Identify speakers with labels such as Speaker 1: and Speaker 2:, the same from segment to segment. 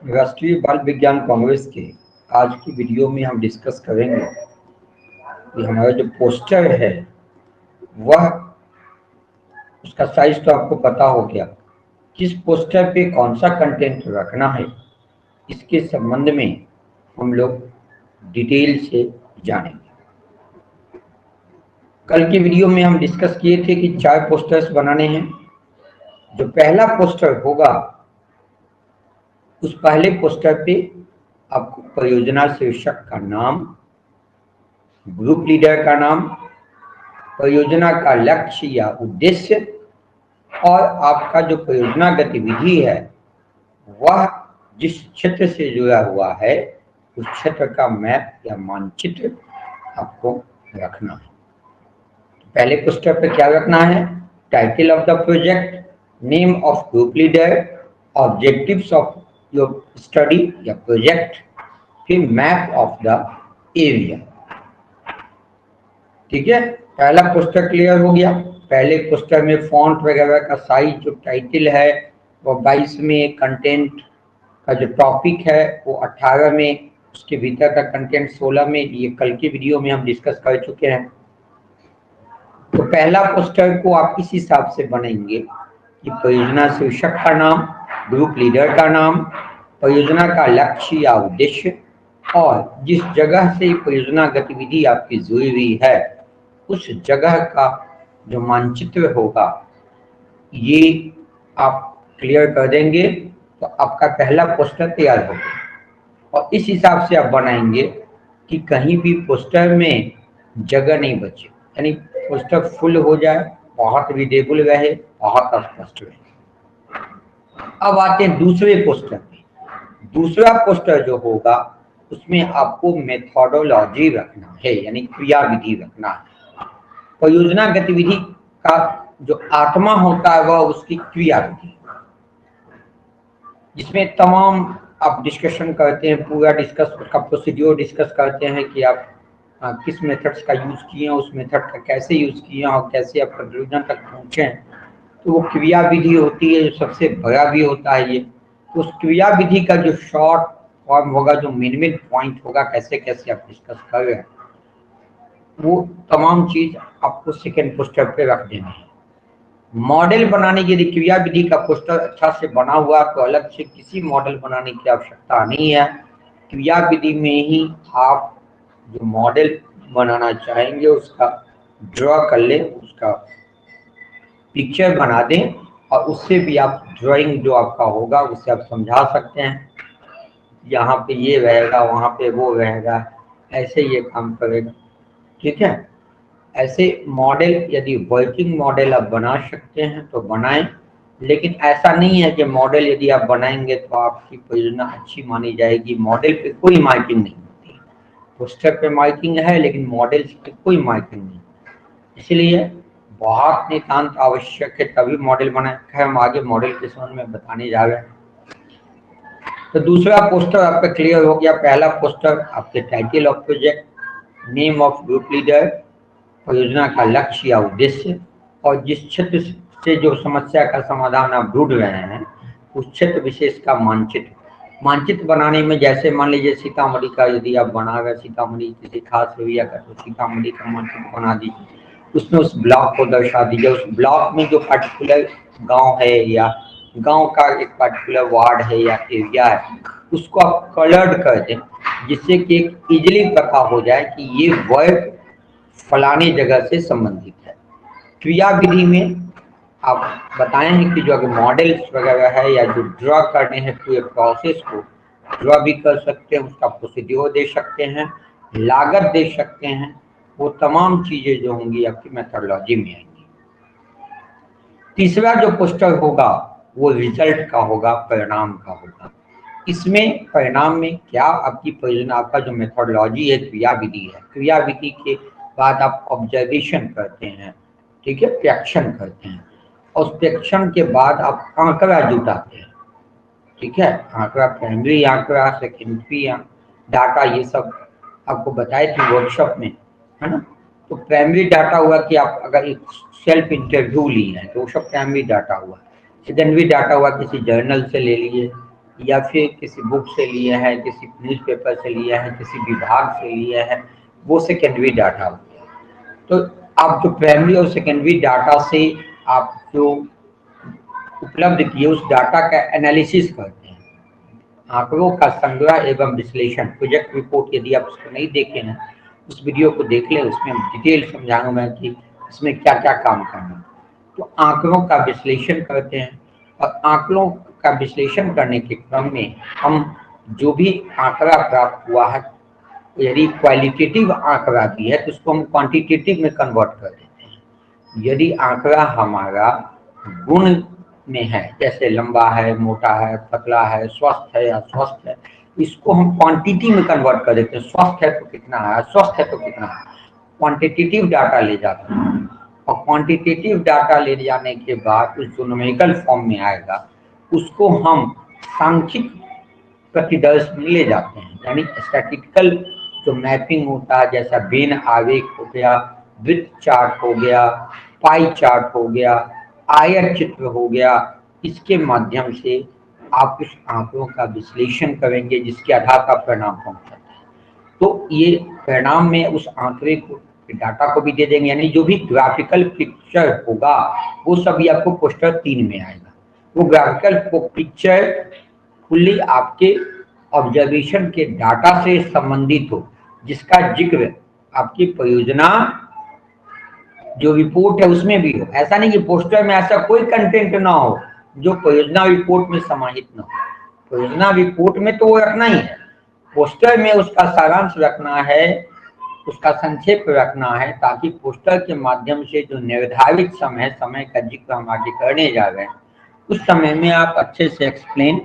Speaker 1: राष्ट्रीय बाल विज्ञान कांग्रेस के आज की वीडियो में हम डिस्कस करेंगे कि हमारा जो पोस्टर है वह उसका साइज तो आपको पता हो गया। किस पोस्टर पे कौन सा कंटेंट रखना है इसके संबंध में हम लोग डिटेल से जानेंगे। कल की वीडियो में हम डिस्कस किए थे कि 4 पोस्टर्स बनाने हैं। जो पहला पोस्टर होगा उस पहले पोस्टर पे आपको परियोजना शीर्षक का नाम, ग्रुप लीडर का नाम, परियोजना का लक्ष्य या उद्देश्य और आपका जो परियोजना गतिविधि है वह जिस क्षेत्र से जुड़ा हुआ है उस क्षेत्र का मैप या मानचित्र आपको रखना है। पहले पोस्टर पर क्या रखना है? Title of the project, name of group leader, objectives of your study या प्रोजेक्ट, फिर मैप ऑफ द एरिया। ठीक है, पहला पोस्टर क्लियर हो गया। पहले पोस्टर में फॉन्ट वगैरह का साइज, जो टाइटल है वो 22 में, कंटेंट का जो टॉपिक है वो 18 में, उसके भीतर का कंटेंट 16 में। ये कल की वीडियो में हम डिस्कस कर चुके हैं। तो पहला पोस्टर को आप इस हिसाब से बनाएंगे कि परियोजना शीर्षक का नाम, ग्रुप लीडर का नाम, परियोजना का लक्ष्य या उद्देश्य और जिस जगह से परियोजना गतिविधि आपकी जुड़ी हुई है उस जगह का जो मानचित्र होगा ये आप क्लियर कर देंगे तो आपका पहला पोस्टर तैयार होगा। और इस हिसाब से आप बनाएंगे कि कहीं भी पोस्टर में जगह नहीं बचे, यानी पोस्टर फुल हो जाए, बहुत रीडेबल रहे, बहुत स्पष्ट रहे। अब आते हैं दूसरे पोस्टर पे। दूसरा पोस्टर जो होगा उसमें आपको मेथोडोलॉजी रखना है, यानी क्रियाविधि रखना है। परियोजना गतिविधि का जो आत्मा होता है वह उसकी क्रियाविधि, जिसमें तमाम आप डिस्कशन करते हैं, पूरा डिस्कस उसका प्रोसीड्योर डिस्कस करते हैं कि आप किस मेथड्स का यूज़ किए हैं, उस मेथड का कैसे यूज़ किए हैं और कैसे आप कंक्लूजन तक पहुँचे हैं। तो वो क्रियाविधि होती है, जो सबसे बड़ा भी होता है ये। तो उस क्रियाविधि का जो शॉर्ट फॉर्म होगा, जो मिनिमम पॉइंट होगा, कैसे कैसे आप डिस्कस कर रहे हैं, वो तमाम चीज़ आपको सेकेंड पोस्टर पे रख देना है। मॉडल बनाने की, यदि क्रियाविधि का पोस्टर अच्छा से बना हुआ तो अलग से किसी मॉडल बनाने की आवश्यकता नहीं है। क्रियाविधि में ही आप जो मॉडल बनाना चाहेंगे उसका ड्रॉ कर लें, उसका पिक्चर बना दें और उससे भी आप ड्राइंग जो आपका होगा उससे आप समझा सकते हैं। यहाँ पे ये रहेगा, वहाँ पे वो रहेगा, ऐसे ये काम करेगा। ठीक है, ऐसे मॉडल यदि वर्किंग मॉडल आप बना सकते हैं तो बनाएं, लेकिन ऐसा नहीं है कि मॉडल यदि आप बनाएंगे तो आपकी परियोजना अच्छी मानी जाएगी। मॉडल पे कोई मार्किंग नहीं होती, पोस्टर पे मार्किंग है लेकिन मॉडल पे कोई मार्किंग नहीं। इसलिए बहुत नितांत आवश्यक है तभी मॉडल बनाए। हम आगे मॉडल के संबंध में बताने जा रहे हैं। तो दूसरा पोस्टर आपका क्लियर हो गया। पहला पोस्टर आपके title of project, name of group leader, परियोजना का लक्ष्य या उद्देश्य और जिस क्षेत्र से जो समस्या का समाधान आप ढूंढ रहे हैं उस क्षेत्र विशेष का मानचित्र। मानचित्र बनाने में जैसे मान लीजिए सीतामढ़ी का यदि आप बना रहे, सीतामढ़ी किसी खास एरिया का, तो सीतामढ़ी का मानचित्र बना दीजिए, उसमें उस ब्लॉक को दर्शा दीजिए। उस ब्लॉक में जो पर्टिकुलर गांव है या गांव का एक पर्टिकुलर वार्ड है या एरिया है उसको आप कलर्ड कर दें, जिससे कि एक इजीली पता हो जाए कि ये वर्ड फलाने जगह से संबंधित है। क्रियाविधि में आप बताए हैं कि जो अगर मॉडल्स वगैरह है या जो ड्रॉ करने हैं पूरे प्रोसेस को ड्रॉ भी कर सकते हैं, उसका प्रोसीड्योर दे सकते हैं, लागत दे सकते हैं। वो तमाम चीजें जो होंगी आपकी मेथोडोलॉजी में आएंगी। तीसरा जो पोस्टर होगा वो रिजल्ट का होगा, परिणाम का होगा। इसमें परिणाम में क्या आपकी परियोजना, आपका जो मेथोडोलॉजी है, क्रियाविधि है, क्रियाविधि के बाद आप ऑब्जर्वेशन करते हैं, ठीक है, प्रेक्षण करते हैं और उस प्रेक्षण के बाद आप आंकड़ा जुटाते हैं। ठीक है, आंकड़ा, प्राइमरी आंकड़ा, सेकेंडरी डाटा, ये सब आपको बताए थे वर्कशॉप में, है ना। तो प्राइमरी डाटा हुआ कि आप अगर एक सेल्फ इंटरव्यू ली है तो वो सब प्राइमरी डाटा हुआ। सेकेंडरी डाटा हुआ किसी जर्नल से ले लिए या फिर किसी बुक से लिए हैं, किसी न्यूज़पेपर से लिए हैं, किसी विभाग से लिए हैं, वो सेकेंडरी डाटा हो गया। तो आप जो प्राइमरी और सेकेंडरी डाटा से आप जो उपलब्ध किए उस डाटा का एनालिसिस करते हैं, आंकड़ों का संग्रह एवं विश्लेषण। प्रोजेक्ट रिपोर्ट यदि आप उसको नहीं देखे हैं, उस वीडियो को देख लें, उसमें डिटेल समझाऊंगा मैं कि इसमें क्या क्या काम करना। तो आंकड़ों का विश्लेषण करते हैं, और आंकड़ों का विश्लेषण करने के क्रम में हम जो भी आंकड़ा प्राप्त हुआ है, यदि क्वालिटेटिव आंकड़ा भी है तो उसको हम क्वांटिटेटिव में कन्वर्ट कर देते हैं। यदि आंकड़ा हमारा गुण में है, जैसे लंबा है, मोटा है, पतला है, स्वस्थ है या स्वस्थ है, इसको हम क्वांटिटी में कन्वर्ट कर देते हैं। स्वस्थ है तो कितना है, स्वस्थ है तो कितना है, क्वांटिटेटिव डाटा ले जाते हैं। और क्वांटिटेटिव डाटा ले जाने के बाद उस जो न्यूमेरिकल फॉर्म में आएगा उसको हम सांख्यिक प्रतिदर्श में ले जाते हैं, यानी स्टैटिस्टिकल जो मैपिंग होता है, जैसा वेन आरेख हो गया, वृत्त चार्ट हो गया, पाई चार्ट हो गया, आयत चित्र हो गया, इसके माध्यम से आप उस आंकड़ों का विश्लेषण करेंगे जिसके आधार पर परिणाम पहुंचता है। तो ये परिणाम में उस आंकड़े को डाटा को भी दे देंगे, यानी जो भी ग्राफिकल पिक्चर होगा वो सभी आपको पोस्टर 3 में आएगा। वो ग्राफिकल पिक्चर फुल्ली आपके ऑब्जर्वेशन के डाटा से संबंधित हो, जिसका जिक्र आपकी परियोजना जो रिपोर्ट है उसमें भी हो। ऐसा नहीं कि पोस्टर में ऐसा कोई कंटेंट ना हो जो परियोजना रिपोर्ट में समाहित ना हो। परियोजना रिपोर्ट में तो वो रखना ही है, पोस्टर में उसका सारांश रखना है, उसका संक्षेप रखना है, ताकि पोस्टर के माध्यम से जो निर्धारित समय का जिक्र हम आगे करने जा रहे हैं उस समय में आप अच्छे से एक्सप्लेन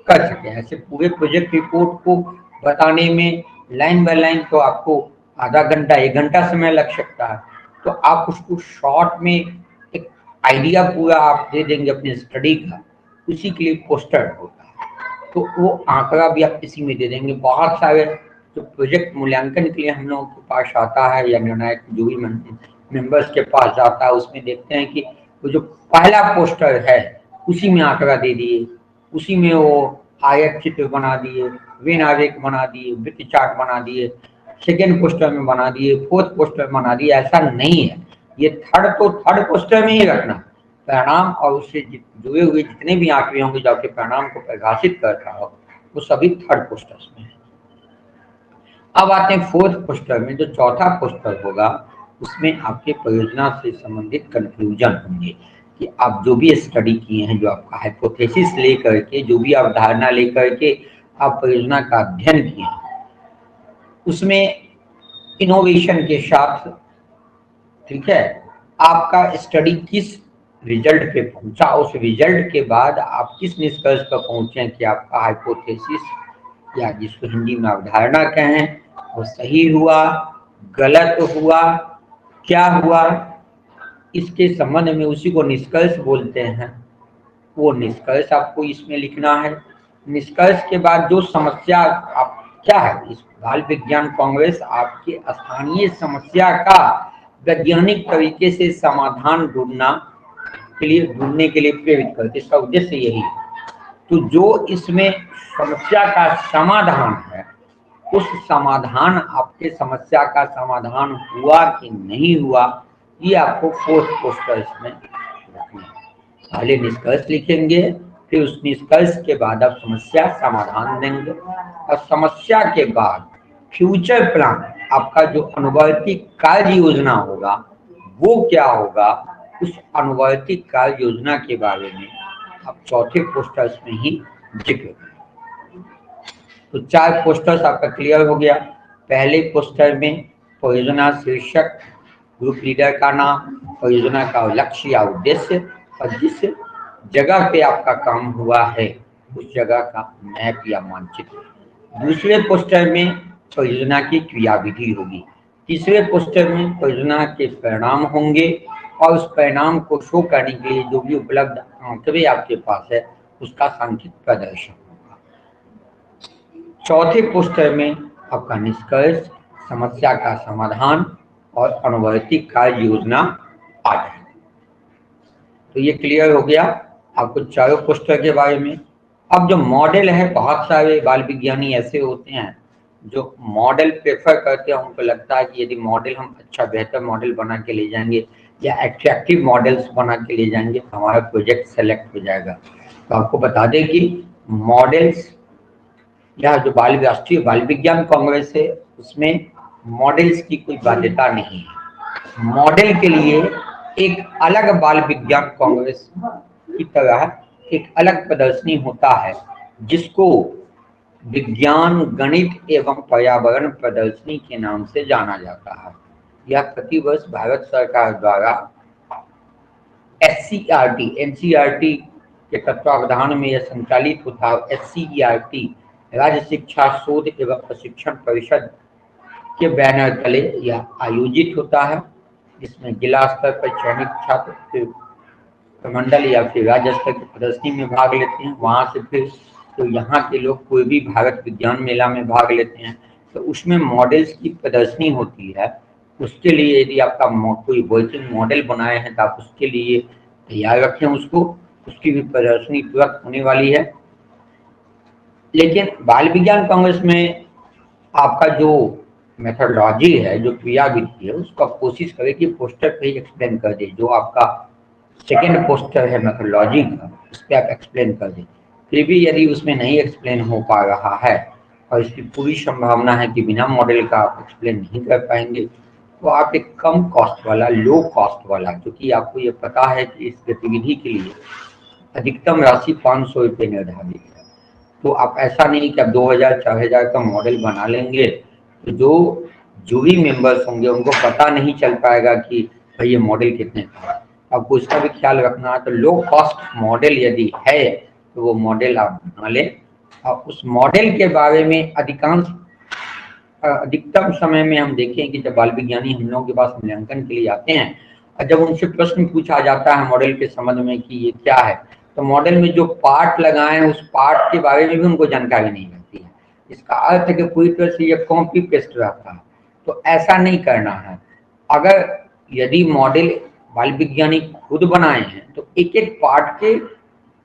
Speaker 1: कर सकें। ऐसे पूरे प्रोजेक्ट रिपोर्ट को बताने में लाइन बाय लाइन तो आपको आधा घंटा 1 घंटा समय लग सकता है। तो आप उसको शॉर्ट में एक आइडिया पूरा आप दे देंगे अपने स्टडी का, उसी के लिए पोस्टर होता है। तो वो आंकड़ा भी आप इसी में दे देंगे। बहुत सारे जो प्रोजेक्ट मूल्यांकन के लिए हम लोगों के पास आता है या निर्णायक जो भी मेंबर्स के पास जाता है, उसमें देखते हैं कि वो जो पहला पोस्टर है उसी में आंकड़ा दे दिए, उसी में वो आयत चित्र बना दिए, वेन आरेख बना दिए, वृत्त चार्ट बना दिए, सेकेंड पोस्टर में बना दिए, फोर्थ पोस्टर बना दिए। ऐसा नहीं है, ये थर्ड पोस्टर में ही रखना। परिणाम और उससे जुड़े हुए जितने भी आंकड़े होंगे जो आपके परिणाम को परिभाषित कर रहा हो वो सभी थर्ड पोस्टर्स में है। अब आते हैं फोर्थ पोस्टर में। जो चौथा पोस्टर होगा उसमें आपके परियोजना से संबंधित कंक्लूजन होंगे कि आप जो भी स्टडी किए हैं, जो आपका हाइपोथेसिस लेकर के, जो भी आप धारणा लेकर के आप परियोजना का अध्ययन किए हैं, उसमें इनोवेशन के साथ, ठीक है, आपका स्टडी किस रिजल्ट पे पहुंचा, उस रिजल्ट के बाद आप किस निष्कर्ष पर पहुंचे कि आपका हाइपोथेसिस या जिसको हिंदी में अवधारणा कहें वो सही हुआ, गलत हुआ, क्या हुआ, इसके संबंध में उसी को निष्कर्ष बोलते हैं। वो निष्कर्ष आपको इसमें लिखना है। निष्कर्ष के बाद जो समस्या आप क्या है, इस बाल विज्ञान कांग्रेस आपके स्थानीय समस्या का वैज्ञानिक तरीके से समाधान ढूंढने के लिए प्रेरित करते, इसका उद्देश्य यही है। तो जो इसमें समस्या का समाधान है, उस समाधान आपके समस्या का समाधान हुआ कि नहीं हुआ, ये आपको फोर्थ पोस्टर में रखना है। पहले निष्कर्ष लिखेंगे, फिर उस निष्कर्ष के बाद आप समस्या समाधान देंगे, और समस्या के बाद फ्यूचर प्लान, आपका जो अनुवर्ती कार्य योजना होगा वो क्या होगा, उस अनुवर्ती कार्य योजना के बारे में आप चौथे पोस्टर्स में ही जिक्र करें। तो 4 पोस्टर्स आपका क्लियर हो गया। पहले पोस्टर में परियोजना शीर्षक, ग्रुप लीडर का नाम, परियोजना का लक्ष्य या उद्देश्य, और जिस जगह पे आपका काम हुआ है उस जगह का मैप या मानचित्र। दूसरे पोस्टर में परियोजना की क्रियाविधि होगी। तीसरे पोस्टर में परियोजना के परिणाम होंगे, और उस परिणाम को शो करने के लिए जो भी उपलब्ध आंकड़े आपके पास है उसका सांख्यिक प्रदर्शन होगा। चौथे पोस्टर में आपका निष्कर्ष, समस्या का समाधान और अनुवर्ती कार्य योजना आ जाएगी। तो ये क्लियर हो गया आपको चारों पोस्टर के बारे में। अब जो मॉडल है, बहुत सारे बाल विज्ञानी ऐसे होते हैं जो मॉडल प्रेफर करते हैं। उनको लगता है कि यदि मॉडल हम अच्छा बेहतर मॉडल बना के ले जाएंगे या एट्रैक्टिव मॉडल्स बना के ले जाएंगे तो हमारा प्रोजेक्ट सेलेक्ट हो जाएगा। तो आपको बता दें कि मॉडल्स या जो राष्ट्रीय बाल विज्ञान कांग्रेस है उसमें मॉडल्स की कोई बाध्यता नहीं है। मॉडल के लिए एक अलग बाल विज्ञान कांग्रेस की तरह एक अलग प्रदर्शनी होता है जिसको विज्ञान, गणित एवं पर्यावरण प्रदर्शनी के नाम से जाना जाता है। यह प्रतिवर्ष भारत सरकार द्वारा SCERT, NCERT के तत्वावधान में यह संचालित होता है। SCERT राज्य शिक्षा शोध एवं प्रशिक्षण परिषद के बैनर तले यह आयोजित होता है, जिसमें जिला स्तर पर चयनित छात्र प्रमंडल या फिर राज्य स्तर की प्रदर्शनी में भाग लेते हैं। वहां से फिर तो यहाँ के लोग कोई भी भारत विज्ञान मेला में भाग लेते हैं, तो उसमें मॉडल्स की प्रदर्शनी होती है। उसके लिए यदि आपका कोई वर्किंग मॉडल बनाए हैं तो आप उसके लिए तैयार रखें उसको, उसकी भी प्रदर्शनी तुरंत होने वाली है। लेकिन बाल विज्ञान कांग्रेस में आपका जो मेथोडोलॉजी है, जो क्रियाविधि है, उसका कोशिश करें कि पोस्टर पे ही एक्सप्लेन कर दे। जो आपका सेकेंड पोस्टर है मेथोडोलॉजी का, उस पर आप एक्सप्लेन कर दें। फिर भी यदि उसमें नहीं एक्सप्लेन हो पा रहा है और इसकी पूरी संभावना है कि बिना मॉडल का आप एक्सप्लेन नहीं कर पाएंगे, तो आप एक कम कॉस्ट वाला, लो कॉस्ट वाला, क्योंकि आपको ये पता है कि इस गतिविधि के लिए अधिकतम राशि 500 रुपये निर्धारित है। तो आप ऐसा नहीं कि आप 2000 4000 का मॉडल बना लेंगे तो जो जूरी मेंबर्स होंगे उनको पता नहीं चल पाएगा कि भाई ये मॉडल कितने का। आपको इसका भी ख्याल रखना है। तो लो कॉस्ट मॉडल यदि है तो वो मॉडल आप बना लें और उस मॉडल के बारे में अधिकतम समय में हम देखें कि जब बाल विज्ञानी हम लोगों के पास मूल्यांकन के लिए आते हैं और जब उनसे प्रश्न पूछा जाता है मॉडल के संबंध में कि ये क्या है, तो मॉडल में जो पार्ट लगाए हैं उस पार्ट के बारे में भी उनको जानकारी नहीं रहती है। इसका अर्थ है कि पूरी तरह से ये कॉपी पेस्ट रहता है। तो ऐसा नहीं करना है। अगर यदि मॉडल बाल विज्ञानी खुद बनाए हैं तो एक एक पार्ट के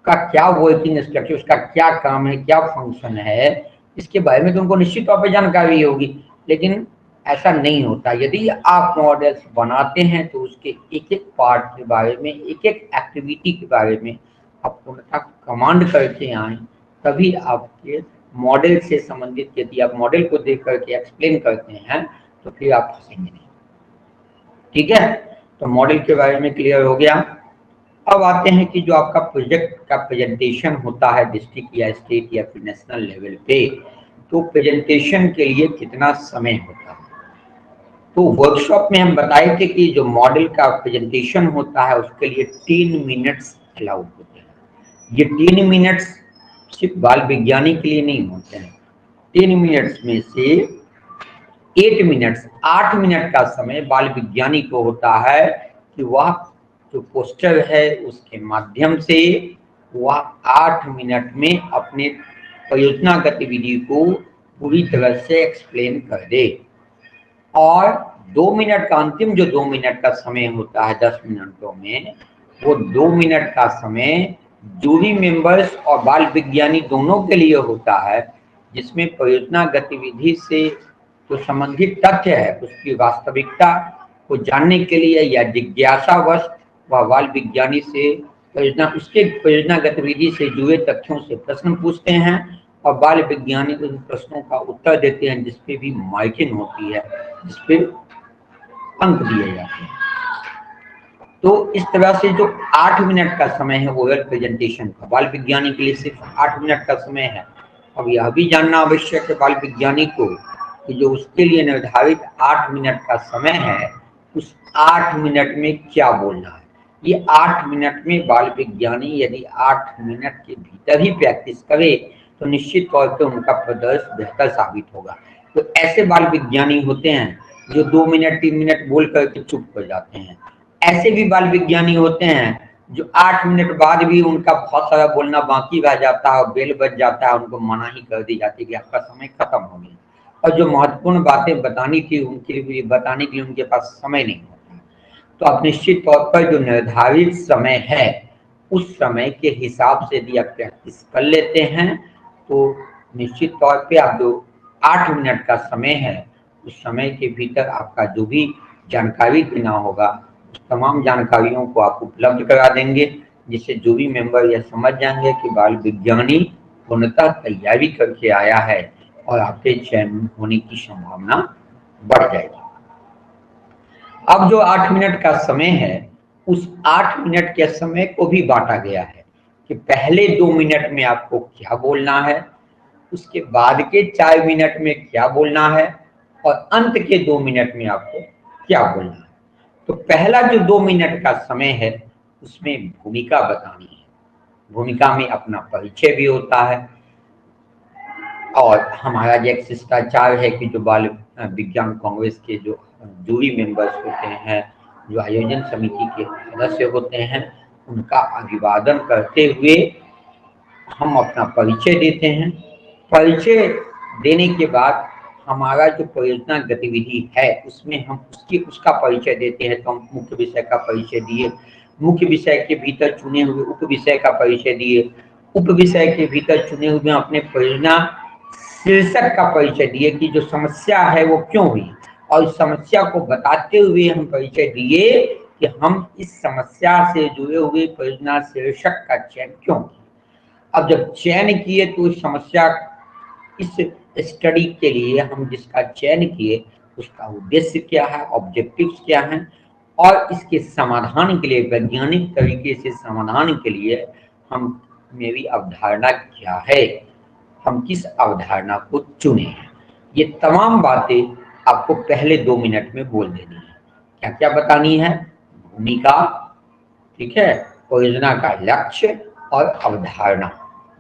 Speaker 1: का क्या वर्किंग स्ट्रक्चर, उसका क्या काम है, क्या फंक्शन है, इसके बारे में तो उनको निश्चित तौर पर जानकारी होगी। लेकिन ऐसा नहीं होता। यदि आप मॉडल्स बनाते हैं तो उसके एक एक पार्ट के बारे में, एक एक एक्टिविटी के बारे में आप पूर्णतः कमांड करके आए, तभी आपके मॉडल से संबंधित, यदि आप मॉडल को देख करके एक्सप्लेन करते हैं तो फिर आप फंसेंगे नहीं। ठीक है, तो मॉडल के बारे में क्लियर हो गया। अब आते हैं कि जो आपका प्रोजेक्ट का प्रेजेंटेशन होता है डिस्ट्रिक्ट या स्टेट या फिर नेशनल लेवल पे, तो प्रेजेंटेशन के लिए कितना समय होता है। तो वर्कशॉप में हम बताए थे कि जो मॉडल का प्रेजेंटेशन होता है उसके लिए 3 मिनट्स अलाउड होते हैं। ये 3 मिनट्स सिर्फ बाल विज्ञानी के लिए नहीं होते हैं। 3 मिनट्स में से 8 मिनट का समय बाल विज्ञानी को होता है कि वह जो पोस्टर है उसके माध्यम से वह 8 मिनट में अपने परियोजना गतिविधि को पूरी तरह से एक्सप्लेन कर दे। और 2 मिनट का अंतिम जो 2 मिनट का समय होता है 10 मिनटों में, वो 2 मिनट का समय जूरी मेंबर्स और बाल विज्ञानी दोनों के लिए होता है, जिसमें परियोजना गतिविधि से जो संबंधित तथ्य है उसकी वास्तविकता को जानने के लिए या जिज्ञासावश वह बाल विज्ञानी से उसके परियोजना गतिविधि से जुड़े तथ्यों से प्रश्न पूछते हैं और बाल विज्ञानी उन प्रश्नों का उत्तर देते हैं, जिसपे भी मार्किंग होती है, जिसपे अंक दिए जाते हैं। तो इस तरह से जो 8 मिनट का समय है ओरल प्रेजेंटेशन का, बाल विज्ञानी के लिए सिर्फ 8 मिनट का समय है। अब यह भी जानना आवश्यक है बाल विज्ञानी को कि जो उसके लिए निर्धारित 8 मिनट का समय है, उस 8 मिनट में क्या बोलना है। ये 8 मिनट में बाल विज्ञानी यदि 8 मिनट के भीतर ही प्रैक्टिस करे तो निश्चित तौर पर उनका प्रदर्शन बेहतर साबित होगा। तो ऐसे बाल विज्ञानी होते हैं जो 2 मिनट 3 मिनट बोल करके चुप कर जाते हैं। ऐसे भी बाल विज्ञानी होते हैं जो 8 मिनट बाद भी उनका बहुत सारा बोलना बाकी रह जाता है और बेल बज जाता है, उनको मना ही कर दी जाती है कि आपका समय खत्म हो गया। और जो महत्वपूर्ण बातें बतानी थी उनके लिए बताने के लिए उनके पास समय नहीं होता। तो आप निश्चित तौर पर जो निर्धारित समय है उस समय के हिसाब से यदि आप प्रैक्टिस कर लेते हैं तो निश्चित तौर पे आप जो 8 मिनट का समय है उस समय के भीतर आपका जो भी जानकारी देना होगा उस तमाम जानकारियों को आप उपलब्ध करा देंगे, जिससे जो भी मेंबर यह समझ जाएंगे कि बाल विज्ञानी पूर्णतः तैयारी करके आया है और आपके चयन होने की संभावना बढ़ जाएगी। अब जो 8 मिनट का समय है उस 8 मिनट के समय को भी बांटा गया है कि पहले 2 मिनट में आपको क्या बोलना है, उसके बाद के 4 मिनट में क्या बोलना है और अंत के 2 मिनट में आपको क्या बोलना है। तो पहला जो 2 मिनट का समय है उसमें भूमिका बतानी है। भूमिका में अपना परिचय भी होता है और हमारा जो एक शिष्टाचार है कि जो बाल विज्ञान कांग्रेस के जो जूरी मेंबर्स होते हैं, जो आयोजन समिति के सदस्य होते हैं, उनका अभिवादन करते हुए हम अपना परिचय देते हैं। परिचय देने के बाद हमारा जो परियोजना गतिविधि है उसमें हम उसका परिचय देते हैं। तो हम मुख्य विषय का परिचय दिए, मुख्य विषय के भीतर चुने हुए उप विषय का परिचय दिए, उप विषय के भीतर चुने हुए अपने परियोजना शीर्षक का परिचय दिए कि जो समस्या है वो क्यों हुई, और इस समस्या को बताते हुए हम परिचय दिए कि हम इस समस्या से जुड़े हुए परियोजना शीर्षक का चयन क्यों किया। अब जब चयन किए तो इस समस्या इस स्टडी के लिए हम जिसका चयन किए उसका उद्देश्य क्या है, ऑब्जेक्टिव्स क्या हैं, और इसके समाधान के लिए वैज्ञानिक तरीके से समाधान के लिए हम मेरी अवधारणा क्या है, हम किस अवधारणा को चुने हैं। ये तमाम बातें आपको पहले 2 मिनट में बोल देनी है। क्या क्या बतानी है? भूमिका, ठीक है, परियोजना का लक्ष्य और अवधारणा,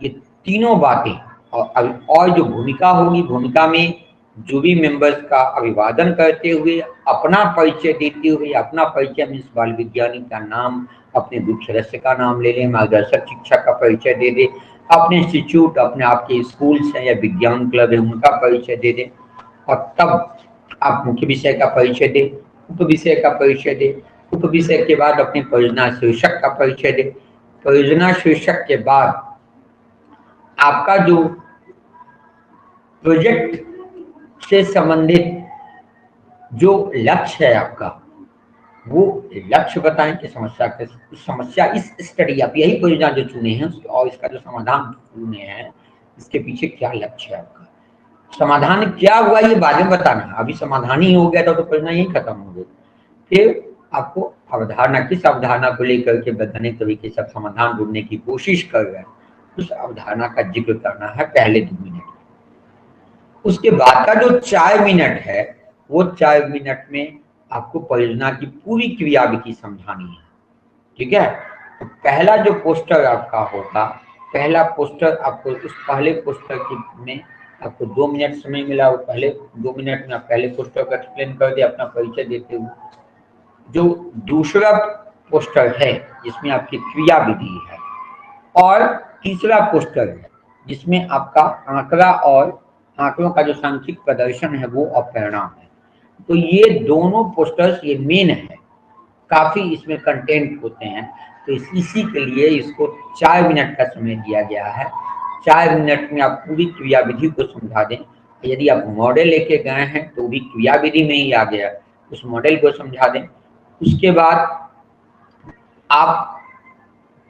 Speaker 1: ये तीनों बातें। और जो भूमिका होगी, भूमिका में जो भी मेंबर्स का अभिवादन करते हुए अपना परिचय देते हुए, अपना परिचय मीन्स बाल विज्ञानी का नाम, अपने ग्रुप सदस्य का नाम ले लें, मार्गदर्शक शिक्षक का परिचय दे दे, अपने इंस्टीट्यूट, अपने आपके स्कूल्स हैं या विज्ञान क्लब है उनका परिचय दे दें, और तब आप मुख्य विषय का परिचय दें, उप विषय का परिचय दें, उप विषय के बाद अपनी परियोजना शीर्षक का परिचय दें, परियोजना शीर्षक के बाद आपका जो प्रोजेक्ट से संबंधित जो लक्ष्य है आपका, वो लक्ष्य बताएं कि समस्या इस स्टडी, आप यही परियोजना जो चुने हैं और इसका जो समाधान चुने हैं इसके पीछे क्या लक्ष्य है आपका, समाधान क्या हुआ ये बाद में बताना। अभी समाधान ही हो गया तो परियोजना यही खत्म हो गई। फिर आपको अवधारणा, किस अवधारणा को लेकर के वैज्ञानिक तरीके से समाधान ढूंढने की कोशिश कर रहे हैं, उस अवधारणा का जिक्र करना है पहले 2 मिनट। उसके बाद का जो 4 मिनट है वो 4 मिनट में आपको परियोजना की पूरी क्रियाविधि समझानी है, ठीक है। तो पहला जो पोस्टर आपका होगा, पहला पोस्टर आपको, उस पहले पोस्टर में आपको 2 मिनट समय मिला, वो पहले 2 मिनट में आप पहले पोस्टर को एक्सप्लेन कर दे अपना परिचय देते हुए। जो दूसरा पोस्टर है जिसमें आपकी क्रियाविधि है, और तीसरा पोस्टर है जिसमें आपका आंकड़ा और आंकड़ों का जो सांख्यिक प्रदर्शन है वो और परिणाम है। तो ये दोनों पोस्टर्स ये मेन है, काफी इसमें कंटेंट होते हैं, तो इसी के लिए इसको 4 मिनट का समय दिया गया है। 4 मिनट में आप पूरी क्रियाविधि को समझा दें। यदि आप मॉडल लेके गए हैं तो भी क्रियाविधि में ही आ गया, उस मॉडल को समझा दें। उसके बाद आप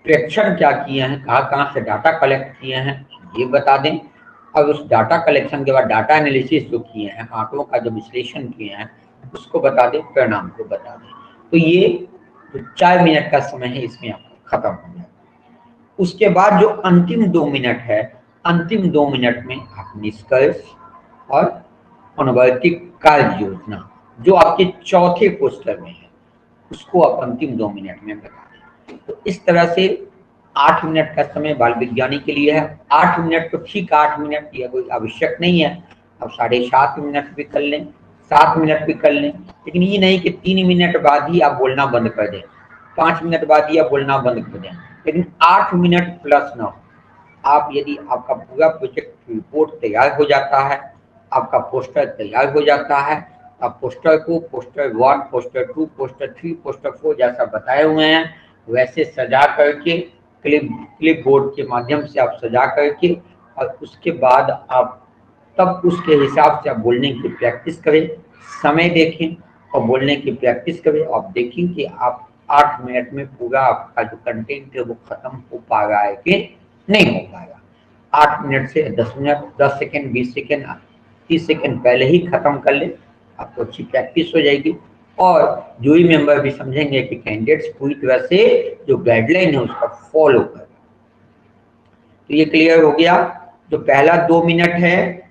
Speaker 1: प्रेक्षण क्या किए हैं, कहाँ से डाटा कलेक्ट किए हैं ये बता दें, और उस डाटा कलेक्शन के बाद डाटा एनालिसिस जो किए हैं, आंकड़ों का जो विश्लेषण किए हैं उसको बता दें, परिणाम को बता दें। तो ये जो 4 मिनट का समय है इसमें आपका खत्म हो जाए। उसके बाद जो अंतिम 2 मिनट है, अंतिम 2 मिनट में आप निष्कर्ष और अनुवर्ती कार्य योजना जो आपके चौथे पोस्टर में है उसको आप अंतिम 2 मिनट में बता दें। तो इस तरह से 8 मिनट का समय बाल विज्ञानी के लिए है। 8 मिनट तो ठीक, 8 मिनट यह कोई आवश्यक नहीं है, अब 7.5 मिनट भी कर लें, 7 मिनट भी कर लें, लेकिन ये नहीं कि 3 मिनट बाद ही आप बोलना बंद कर दें, 5 मिनट बाद ही आप बोलना बंद कर दें, लेकिन 8 मिनट प्लस ना हो। आप यदि आपका पूरा प्रोजेक्ट रिपोर्ट तैयार हो जाता है, आपका पोस्टर तैयार हो जाता है, आप पोस्टर को पोस्टर 1, पोस्टर 2, पोस्टर 3, पोस्टर 4 जैसा बताए हुए हैं वैसे सजा करके क्लिप बोर्ड के माध्यम से आप सजा करके, और उसके बाद आप तब उसके हिसाब से आप बोलने की प्रैक्टिस करें, समय देखें और बोलने की प्रैक्टिस करें। आप देखें कि आप 8 मिनट में पूरा आपका जो कंटेंट है वो खत्म हो पा रहा है कि नहीं हो पाएगा। 8 मिनट से 10 मिनट, 10 सेकेंड, 20 सेकेंड, 30 सेकेंड पहले ही खत्म कर ले, आपको अच्छी प्रैक्टिस हो जाएगी। और जूरी मेंबर भी समझेंगे कि कैंडिडेट्स पूरी तरह से जो गाइडलाइन है उसका फॉलो कर। तो ये क्लियर हो गया। जो पहला 2 मिनट है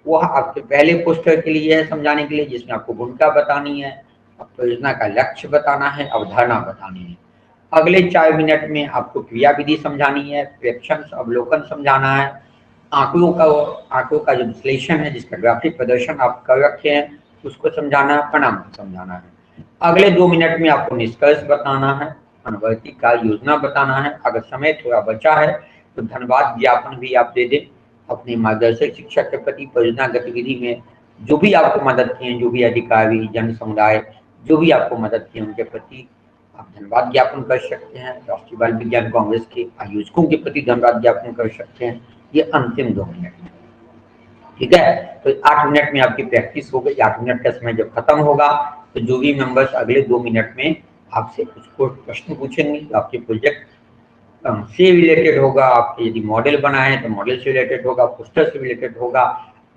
Speaker 1: वो आपके पहले पोस्टर के लिए है, समझाने के लिए, जिसमें आपको भूमिका बतानी है, परियोजना का लक्ष्य बताना है, अवधारणा बतानी है। अगले 4 मिनट में आपको क्रिया विधि समझानी है, प्रेक्षण अवलोकन समझाना है, आंकड़ों का जो विश्लेषण है, जिसका ग्राफिक प्रदर्शन आप कर रखे हैं उसको समझाना है, परिणाम समझाना है। अगले 2 मिनट में आपको निष्कर्ष बताना है, अनुवर्ती कार्य योजना बताना है। अगर समय थोड़ा बचा है तो धन्यवाद ज्ञापन भी आप दे दें अपने मार्गदर्शक शिक्षक के प्रति। परियोजना गतिविधि में जो भी आपको मदद किए, जो भी अधिकारी, जन समुदाय जो भी आपको मदद किए, उनके प्रति आप धन्यवाद ज्ञापन कर सकते हैं। राष्ट्रीय बाल विज्ञान कांग्रेस के आयोजकों के प्रति धन्यवाद ज्ञापन कर सकते हैं। ये अंतिम 2 मिनट में, ठीक है। तो 8 मिनट में आपकी प्रैक्टिस हो गई। 8 मिनट का समय जब खत्म होगा तो जो भी मेंबर्स अगले 2 मिनट में आपसे कुछ प्रश्न पूछेंगे, तो आपके प्रोजेक्ट से रिलेटेड होगा, आपके यदि मॉडल बनाए तो मॉडल से रिलेटेड होगा, पोस्टर से रिलेटेड होगा,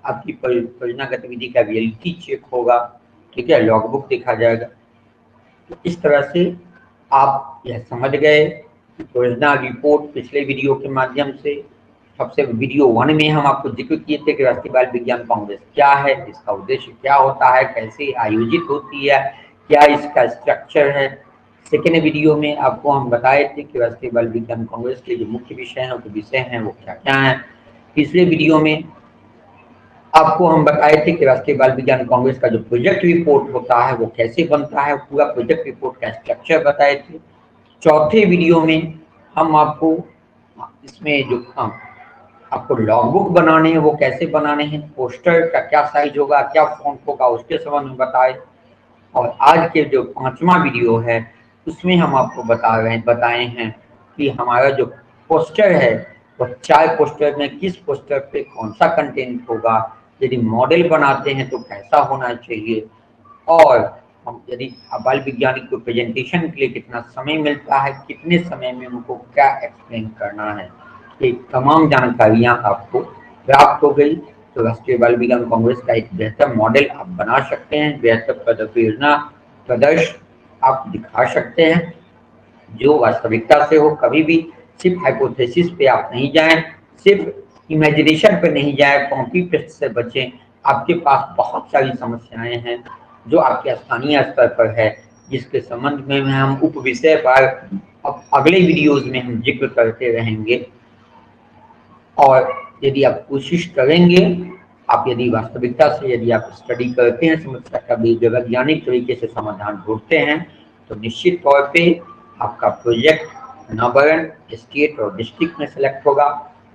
Speaker 1: आपकी परियोजना गतिविधि का रियलिटी चेक होगा, ठीक है, लॉगबुक देखा जाएगा। तो इस तरह से आप यह समझ गए कि परियोजना रिपोर्ट पिछले वीडियो के माध्यम से, सबसे वीडियो 1 में हम आपको जिक्र किए थे कि राष्ट्रीय बाल विज्ञान कांग्रेस क्या है, इसका उद्देश्य क्या होता है, कैसे आयोजित होती है, क्या इसका स्ट्रक्चर है। सेकेंड वीडियो में आपको हम बताए थे कि राष्ट्रीय बाल विज्ञान कांग्रेस के जो मुख्य विषय हैं वो क्या क्या हैं। तीसरे वीडियो में आपको हम बताए थे कि राष्ट्रीय बाल विज्ञान कांग्रेस का जो प्रोजेक्ट रिपोर्ट होता है वो कैसे बनता है, पूरा प्रोजेक्ट रिपोर्ट का स्ट्रक्चर बताए थे। चौथे वीडियो में हम आपको इसमें जो आपको लॉगबुक बनाने हैं वो कैसे बनाने हैं, पोस्टर का क्या साइज होगा, क्या फॉन्ट होगा, उसके संबंध में बताए। और आज के जो 5वां वीडियो है उसमें हम आपको बताए हैं कि हमारा जो पोस्टर है वो 4 पोस्टर में किस पोस्टर पे कौन सा कंटेंट होगा, यदि मॉडल बनाते हैं तो कैसा होना चाहिए, और हम यदि बाल वैज्ञानिक को प्रेजेंटेशन के लिए कितना समय मिलता है, कितने समय में उनको क्या एक्सप्लेन करना है, ये तमाम जानकारियां आपको प्राप्त हो गई। तो राष्ट्रीय बाल विज्ञान कांग्रेस का एक बेहतर मॉडल आप बना सकते हैं, बेहतर परियोजना प्रदर्श आप दिखा सकते हैं जो वास्तविकता से हो। कभी भी सिर्फ हाइपोथेसिस पे आप नहीं जाएं, सिर्फ इमेजिनेशन पे नहीं जाएं, कॉपी पेस्ट से बचें। आपके पास बहुत सारी समस्याएं हैं जो आपके स्थानीय स्तर पर है, जिसके संबंध में हम उप विषय पर अब अगले वीडियोज में हम जिक्र करते रहेंगे। और यदि आप कोशिश करेंगे, आप यदि वास्तविकता से यदि आप स्टडी करते हैं, समस्या का भी वैज्ञानिक तरीके से समाधान ढूंढते हैं, तो निश्चित तौर पे आपका प्रोजेक्ट नवरण स्टेट और डिस्ट्रिक्ट में सेलेक्ट होगा,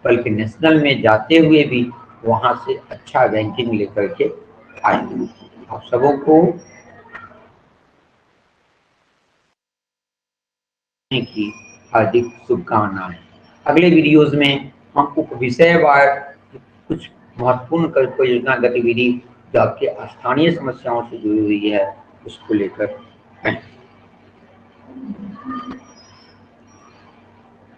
Speaker 1: बल्कि नेशनल में जाते हुए भी वहां से अच्छा रैंकिंग लेकर के आएंगे। आप सबों को की हार्दिक शुभकामनाएं। अगले वीडियोज में हम उप विषयवार कुछ महत्वपूर्ण परियोजना गतिविधि जो आपके स्थानीय समस्याओं से जुड़ी हुई है उसको लेकर आएंगे।